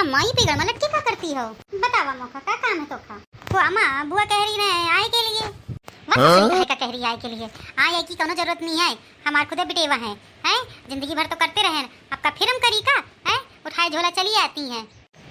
माई पे गड़मा लटके क्या करती हो? बतावा मौका का काम है तो खा। तो अम्मा बुआ कह रही है आए के लिए। बस का कह रही है आए के लिए। आए की कोनो जरूरत नहीं है, हमार खुदे बिटेवा है। हैं जिंदगी भर तो करते रहे, आपका फिर हम करी का है, उठाए झोला चली आती हैं।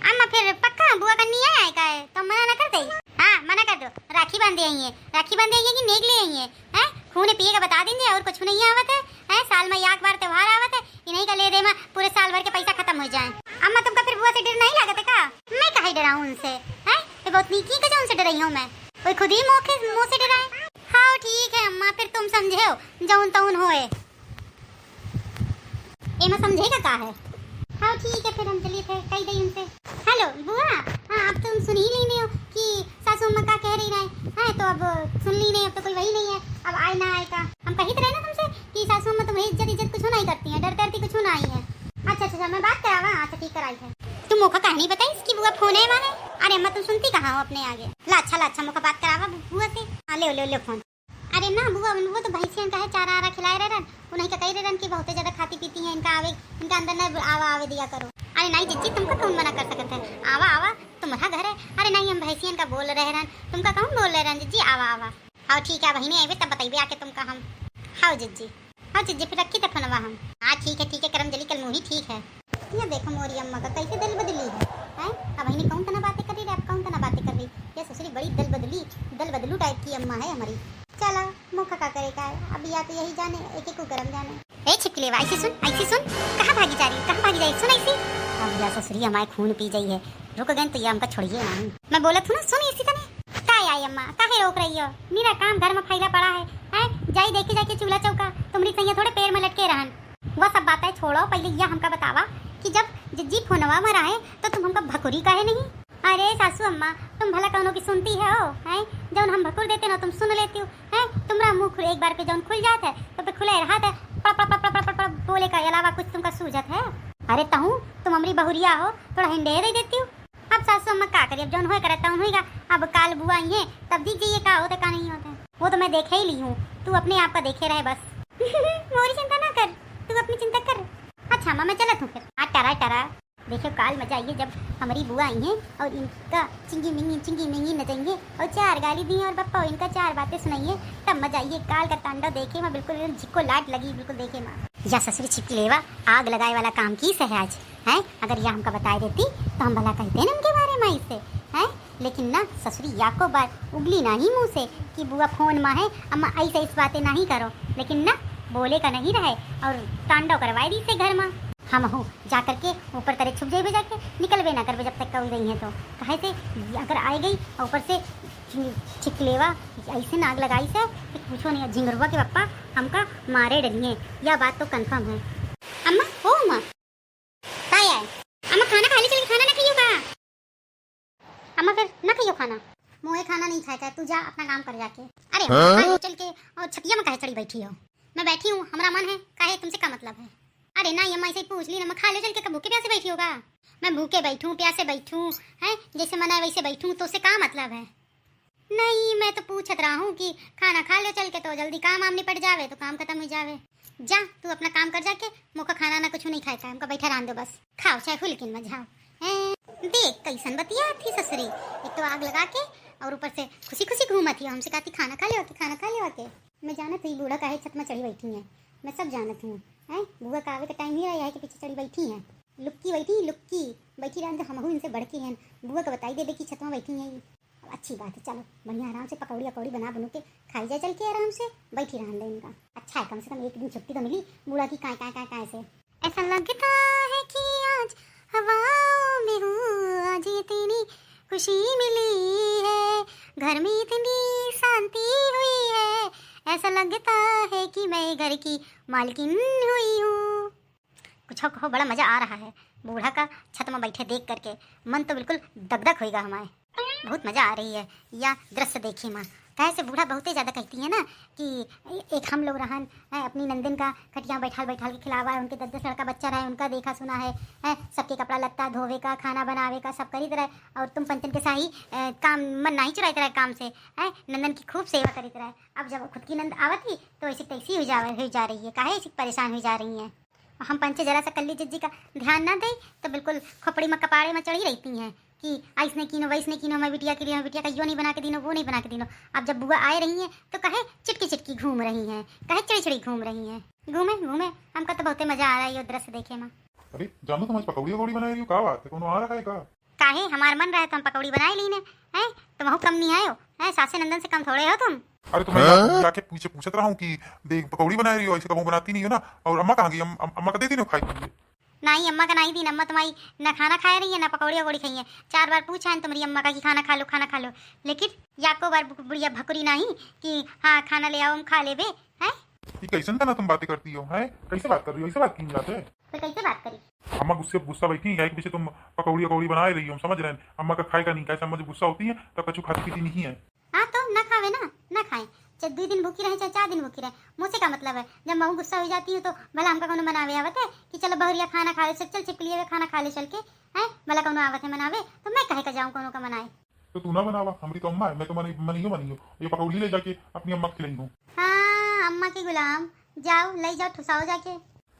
अम्मा फिर पक्का बुआ का नहीं आए का है तो मना ना कर दे। हां मना कर दो, राखी बांध आई है, राखी बांध आई है कि नेक ले आई है। हैं खून पिए का बता देंगे और कुछ नहीं आवत है। हैं साल में एक बार त्योहार आवत है, इन्हीं का ले दे में पूरे साल भर के पैसा खत्म हो जाए। अम्मा तुमका फिर बुआ से डर नहीं लागत है का? मैं काहे डराऊं उनसे? हैं ये बहुत नीकी का उनसे डरई हूं मैं, कोई खुद ही मुंह से डराए। हाँ ठीक है अम्मा, फिर तुम समझे हो जौन तौन होए। एमा समझेगा का है? हाँ ठीक है फिर हम चलिए थे कही दई उनसे। हेलो बुआ, हाँ अब तुम सुन ही लेने हो कि सासू अम्मा का कह रही है तो अब सुन ली नहीं, अब तो कोई वही नहीं है, अब आए ना आए का। हम कही तो रहे ना तुमसे कि सासू अम्मा तुम्हें इज्जत कुछ नहीं करती है, डरती डरती कुछ ना आई है। अच्छा मैं बात करावा। अच्छा ठीक कराई है। तुम मुखा कहानी बताई इसकी बुआ फोन है माने। अरे अम्मा तुम सुनती कहाँ हो अपने आगे। ला अच्छा मुखा बात करावा बुआ से। हाँ ले फोन। अरे ना बुआ वो तो भैंसियन का है, चारा आरा खिलाए रहे उन्हीं का कही रहे कि बहुत ज्यादा खाती पीती है, इनका आवे इनका अंदर न आवे दिया करो। अरे नहीं जिज्जी तुमको कौन मना कर सकते हैं, आवा तुम्हारा घर है। अरे नहीं हम भैंसियन का बोल रहे हैं, तुमका कौन बोल रहे हैं जिज्जी, आवा। हाँ ठीक है बहिनी आवे तब बताइए आके तुमका हम। हाँ जिज्जी फिर रखी तो फोनवा हम। हाँ ठीक है करम जली कल मुही ठीक है। ये देखो मोरी अम्मा का कैसे दिल बदली है। अब बहिनी कौन तना बातें कर रही है, अब कौन तना बातें कर रही। ये ससुरी बड़ी दिल बदलू टाइप की अम्मा है हमारी। चला मुखा का करे का अब या तो यही जाने एक को गरम जाने। ए छिपकली ऐसी सुन कहाँ भागी जा रही, कहाँ भागी जा रही, सुन ऐसी। अब या ससुरी हमारे खून पी गई है, रुक गए तो ये हमका छोड़िए नहीं। मैं बोला था ना सुन इसी तरह काय आई अम्मा काहे रोक रही हो, मेरा काम घर में फैला पड़ा है। हैं जाई देखे जाके चूल्हा चौका तुम्हारी सैया थोड़े पैर में लटके रहन। वह सब बातें छोड़ो, पहले यह हमका बतावा कि जब जिज्जी फोनवा में रहे तो तुम हमका भकुरी काहे नहीं। अरे सासू अम्मा तुम भला कौनों की सुनती है हो, हैं जौन हम भकुर देते ना तुम सुन लेती हो। हैं तुम्हारा मुंह एक बार पे जौन खुल जाता है तो पे खुले रहा था पड़ बोले का अलावा कुछ तुमका सूझत है। अरे तहूँ तुम हमारी बहुरिया हो, थोड़ा हिंडे दे देती हो। अब सासू अम्मा का करिए, अब जौन हो करता हूँ होगा। अब काल बुआ आई है तब दीजिए का होता का नहीं होता, वो तो मैं देखे ही ली हूँ, तू अपने आप का देखे रहे बस। मोरी चिंता ना कर, तू अपनी चिंता कर। अच्छा अम्मा मैं चलत हूँ फिर। हाँ टरा देखो काल मजा आइए जब हमारी बुआ आई हैं और इनका चिंगी मिंगी नचेंगे और चार गाली दी और बप्पा इनका चार बातें सुनाइए, तब मजा आइए। काल का तांडव देखे मैं बिल्कुल जिक्को लाट लगी, बिल्कुल देखे माँ। या ससुरी छिपकी लेवा आग लगाए वाला काम की सहज है, अगर यह हमका बता देती तो हम भला कहते हैं उनके बारे में इससे है। लेकिन ना ससुरी या को बात उगली ना ही मुँह से कि बुआ फोन माँ है अम्मा ऐसे इस बातें ना ही करो, लेकिन ना बोले का नहीं रहे और तांडव करवाए दी से घर में। हम हो जा करके ऊपर तरह छुप जाए जाके निकलवे ना करवे जब तक कल गई है तो कहे से अगर आए गई ऊपर से छिकलेवा ऐसे नाग लगाई से तो पूछो नहीं, झिंगरुआ के पप्पा हमका मारे डलिए, यह बात तो कंफर्म है। अम्मा हो अम्मा काय आए अम्मा खाना खा ली, चल खाना ना खाइयो का अम्मा, फिर ना खाइयो खाना, मोए खाना नहीं खाए तू जा अपना काम कर जाके। अरे चल के और छतिया में काहे चढ़ी बैठी हो, मैं बैठी हूँ हमारा मन है, काहे तुमसे क्या मतलब है। अरे ना अम्मा ऐसे पूछ ली ना, मैं खा ले चल के, भूखे प्यासे बैठी होगा। मैं भूखे बैठूं प्यासे बैठूं है जैसे मना वैसे बैठूं तो उससे क्या मतलब है। नहीं मैं तो पूछत रहा हूँ कि खाना खा लो चल के तो जल्दी काम आम निपट जावे तो काम खत्म हो जावे। जा तू अपना काम कर जाके, मुका खाना ना कुछ नहीं खाए का, हमका बैठा रहने दो बस, खाओ चाहे हुलकिन में जाओ। देख कैसन बतिया थी ससुरी, एक तो आग लगा के और ऊपर से खुशी खुशी घूमत थी, हमसे कहती खाना खा ले के। मैं जानत हूँ बूढ़ा काहे छत में चढ़ी बैठी है, मैं सब जानत हूँ। है बुआ का आवे का टाइम ही रहा है कि पीछे चढ़ी बैठी हैं, लुक्की बैठी रहने तो हम इनसे बढ़ के हैं। बुआ को बताई दे कि छत में बैठी हैं, अच्छी बात है। चलो बढ़िया आराम से पकौड़ी बना बनू के खाई जाए चल के, आराम से बैठी रहने दे इनका। अच्छा है कम से कम एक दिन छुट्टी तो मिली बूढ़ा की काय से। ऐसा लगता है कि आज हवाओं में हूँ, आज इतनी खुशी मिली है, घर में इतनी शांति हुई है, ऐसा लगता है कि मैं घर की मालकिन हुई हूँ। कुछ कहो बड़ा मजा आ रहा है, बूढ़ा का छत में बैठे देख करके मन तो बिल्कुल दगदग होएगा हमारे, बहुत मजा आ रही है। या दृश्य देखी माँ कहे से बूढ़ा बहुत ही ज़्यादा कहती है ना कि एक हम लोग रहन अपनी नंदन का खटिया बैठाल के खिलावा, उनके 10 लड़का बच्चा रहे उनका देखा सुना है सबके कपड़ा लत्ता धोवे का खाना बनावे का सब करी तरह, और तुम पंचन के साही काम मन नहीं चुराई तरह काम से है नंदन की खूब सेवा करी तरह। अब जब खुद की नंद आवत ही तो ऐसी तैसी हो जा रही है, काहे ऐसी परेशान हो जा रही हैं। हम पंचे जरा सा कल्ली जिज्जी का ध्यान ना दे तो बिल्कुल खोपड़ी में कपाड़े में चढ़ी रहती हैं कि ऐसने कीनो वैसने कीनो, मैं बिटिया के लिए बिटिया का यो नहीं बना के दीनो, वो नहीं बना के दीनो। अब जब बुआ आए रही हैं तो कहे चिटकी चिटकी घूम रही हैं, कहे चिड़ी चिड़ी घूम रही हैं। घूमे घूमे, हमका तो बहुत मजा आ रहा है ये दृश्य देखे में। अरे जानू तुम आज पकौड़ी वकौड़ी बना रही हो, का बात है? कौन आ रहा है का? काहे हमार मन रहे तो हम पकौड़ी बनाए लीने हैं। तुम हो कम नहीं आयो है, सासे नंदन से कम थोड़े हो तुम। अरे तो मैं जाके पीछे पूछत रहा हूँ कि देख पकौड़ी बना रही हो, ऐसे कभी बनाती नहीं हो ना। और अम्मा कहाँ गई? अम्मा का दे दी ना खाई के लिए। नहीं अम्मा का नहीं दी, अम्मा तुम्हारी ना खाना खाए रही है ना पकौड़ी वकौड़ी खाई है। 4 बार पूछा है तुम्हारी अम्मा का कि खाना खा लो खाना खा लो, लेकिन याको बार बुढ़िया भकुरी नहीं कि हाँ खाना ले आओ हम खा ले बे है। ये कैसे ना तुम बातें करती हो, हैं कैसे बात कर रही हो? ऐसे बात की जाते है तो कैसे बात करी? अम्मा गुस्सा बैठी है, पीछे तुम पकौड़ी वकौड़ी बना रही हो, हम समझ रहे हैं। अम्मा का खाएगा नहीं, कैसे अम्मा जब गुस्सा होती है तब कछु खाती पीती नहीं है। हाँ तो ना खावे ना खाए, चाहे 2 दिन भूखी रहे चाहे 4 दिन भूखी रहे, मुझसे का मतलब है। जब मैं गुस्सा हो जाती हूँ तो भला हमका कौन मनावे आवत है कि चलो बहुरिया खाना खा ले, चल छिपकली हुए खाना खा ले चल के है, भला कौन आवत है मनावे? तो मैं कहे का जाऊँ कौन का मनाए? तो तू ना बनावा, हमारी तो अम्मा है, मैं तो मनी हो। ये पकौड़ी ले जाके अपनी अम्मा खिलाई हूँ। हाँ अम्मा की गुलाम, जाओ ले जाओ ठुसाओ जाके।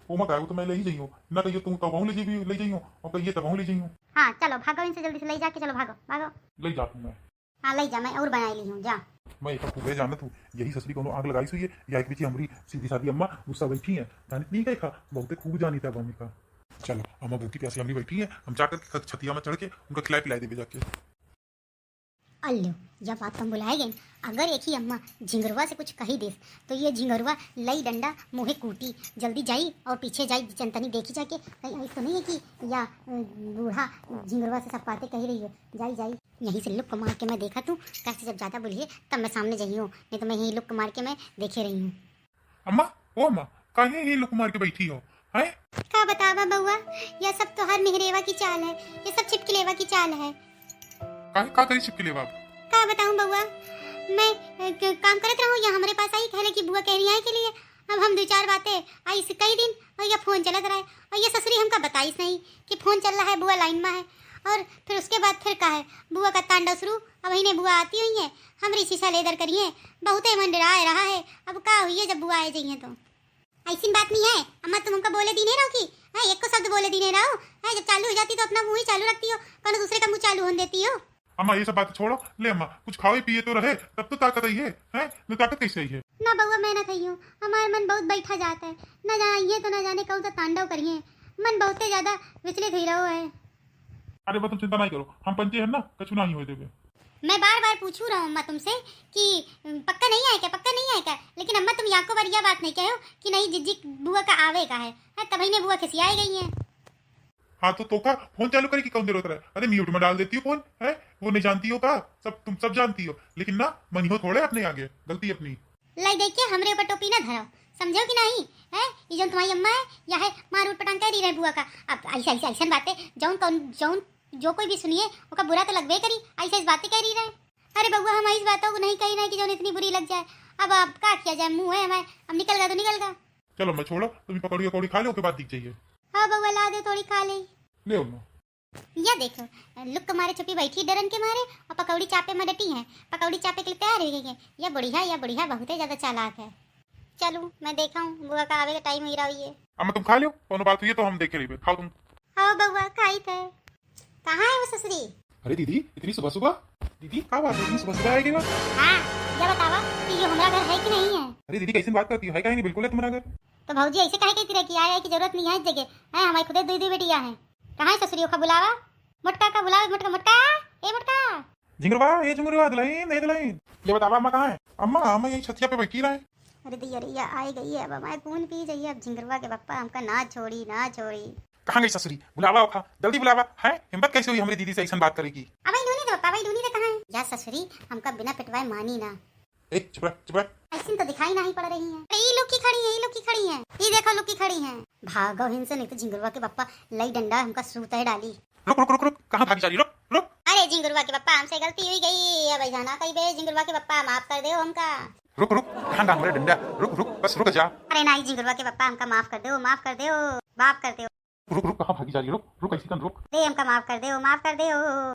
वो मत आए, तो मैं ले ही जाई हूँ ना, कहिए तुम कब ले जाई हूँ और कहिए तब ले जाई हूँ। हाँ चलो भागो इनसे जल्दी से ले जाके, चलो भागो भागो। ले जाता हूँ मैं। हाँ ले जा, मैं और बना ली हूँ जा। मैं एक खूबे जाना तू यही ससुरी को आग लगाई हुई है या एक बीच हमारी सीधी सादी अम्मा गुस्सा बैठी है, जानी नहीं कहीं खा बहुत खूब जानी था मम्मी का। चलो अम्मा भूखी प्यासी हमारी बैठी है, हम जाकर छतिया में चढ़ के उनका खिलाई पिलाई देवे जाके। अल्लो जब बात तुम बुलाए गए, अगर एक ही अम्मा झिंगरवा से कुछ कही दे तो ये झिंगरवा लई डंडा मुँहे कूटी जल्दी जाई और पीछे जाई जनतनी देखी जाके कहीं ऐसा नहीं है कि या बूढ़ा झिंगरवा से सब बातें कही रही हो। जाई जाई यहीं से लुक मार के मैं देखा तूँ कैसे, जब ज़्यादा बोलिए तब मैं सामने जाई हूँ, नहीं तो मैं यहीं लुक मार के मैं देखे रही हूँ। अम्मा ओ अम्मा कहीं ही लुक मार के बैठी हो है? का बतावा बउआ, यह सब तो हर मेहरेवा की चाल है, ये सब छिपकलेवा की चाल है। का करी छिपकली बाप? का बताऊं बउआ, मैं काम करत रहूं या हमारे पास आई कहले कि बुआ कह रही है के लिए। अब हम 2-4 बातें आई से कई दिन और ये फोन चलत रहा है और ये ससुरी हमका बताइस नहीं कि फोन चल रहा है, बुआ लाइन में है। और फिर उसके बाद फिर का है बुआ का तांडव शुरू। अब वही ने बुआ आती हुई है, हमरी शीशा लेदर करिए, बहुत मन डराए रहा है। अब का हुई है जब बुआ आए जाइए तो ऐसी बात नहीं है। अम्मा तुम हमका बोले दी नहीं रहो कि है, एक को शब्द बोले दी नहीं रहो है। जब चालू हो जाती तो अपना मुंह ही चालू रखती हो, कौन दूसरे का मुंह चालू होने देती हो? अम्मा ये सब बात छोड़ो, ले अम्मा कुछ खाओ पिए तो रहे, तब तो ताकत आई है न ताकत कैसे आई है? ना बउआ मैं ना खाई हूँ, हमारा मन बहुत बैठा जाता है, ना जाइए तो ना जाने कौन सा तांडव करिए, मन बहुत ज्यादा विचलित हुई रहो है। अरे तुम चिंता नहीं करो, हम पंचे हैं ना, कछु नहीं हो देवे। मैं बार बार पूछू रहा हूँ अम्मा तुमसे कि पक्का नहीं आएगा पक्का नहीं आएगा, लेकिन अम्मा तुम यहाँ को बार यह बात नहीं कहो कि नहीं जिज्जी बुआ का आवेगा है, तभी ने बुआ खिसियाई गई है। हाँ तो का फोन चालू करे की कौन जरूरत है? अरे म्यूट में डाल देती हो फोन है, वो नहीं जानती हो का? तुम सब जानती हो, लेकिन ना मनी हो थोड़े अपने आगे, गलती अपनी। लाई देखिए हमरे ऊपर टोपी ना धराओ, समझो कि नहीं है? ये जो तुम्हारी अम्मा है या है मार उठ पटांग कह रही रहे बुआ का। अब ऐसा बातें जौन जो कोई भी सुनिए उसका बुरा तो लगवे करी, ऐसा बातें कह रही रहे। अरे बउआ हम इस बातों को नहीं कही ना कि जो इतनी बुरी लग जाए। अब आप क्या किया जाए, मुंह है हमारे, अब निकल गया तो निकल गया। चलो मैं छोड़ो, तुम पकौड़ी वकौड़ी खा लो, उसके बाद दिख जाइए। हाँ बउआ ला दे थोड़ी खा ले। ले अम्मा। या देखो लुक मारे छुपी बैठी डरन के मारे और पकौड़ी चापे में डटी है, पकौड़ी चापे के लिए तैयार हो गई है। या बढ़िया बहुत ज्यादा चालाक है। चलू मैं देखा हूँ बुआ का आवे का टाइम ही रहा है। अम्मा तुम खा लो, कौन बात हुई है तो हम देखे रही, खाओ तुम। हाँ बउआ खाई थे। कहाँ है वो ससुरी? अरे दीदी इतनी सुबह सुबह, दीदी क्या बात है, इतनी सुबह सुबह आएगी? हाँ या बतावा कि ये हमारा घर है कि नहीं है? अरे दीदी कैसे बात करती है कहीं नहीं, बिल्कुल है तुम्हारा घर। तो भौजी ऐसे कहे कहती रहे कि आए की जरूरत नहीं है इस जगह है, हमारी खुदे 2 बेटियां हैं। कहाँ है ससुरियों का बुलावा? मुटका का बुलावा, मुटका मुटका ए मुटका झिंगरवा ये झिंगरवा दुल्हन ए दुल्हन, ये बतावा अम्मा कहाँ है? अम्मा अम्मा यही छतिया पे बैठी रहे। अरे दैया आई गई है, अब मैं कौन पी जाइए। अब झिंगरवा के पप्पा हमका ना छोड़ी। कहाँ गई ससुरी? बुलावा खा जल्दी बुलावा है। हिम्मत कैसे हुई हमारी दीदी से ऐसा बात करेगी? अब भाई ढूंढी तो कहाँ है? या ससुरी हमका बिना पिटवाए मानी ना। ए चुप रह। ऐसी तो दिखाई नहीं पड़ रही है। ये लोग की खड़ी है, ये देखो लोग की खड़ी है। भागो हिंसे नहीं तो झिंगरवा के पप्पा लई डंडा हमका सूता है डाली। रुक कहाँ भागी जा रही? रुक। अरे झिंगरवा के पप्पा हमसे गलती हुई गई, अब ऐसा ना कही बे। झिंगरवा के पप्पा माफ कर दो हमका। रुक कहाँ हमारे डंडा? रुक बस रुक जा। अरे नहीं झिंगरवा के पप्पा हमका माफ कर दो माफ कर दो। रुक कहाँ भागी जा रही? रुक ऐसी रुक दे हमका माफ कर दो।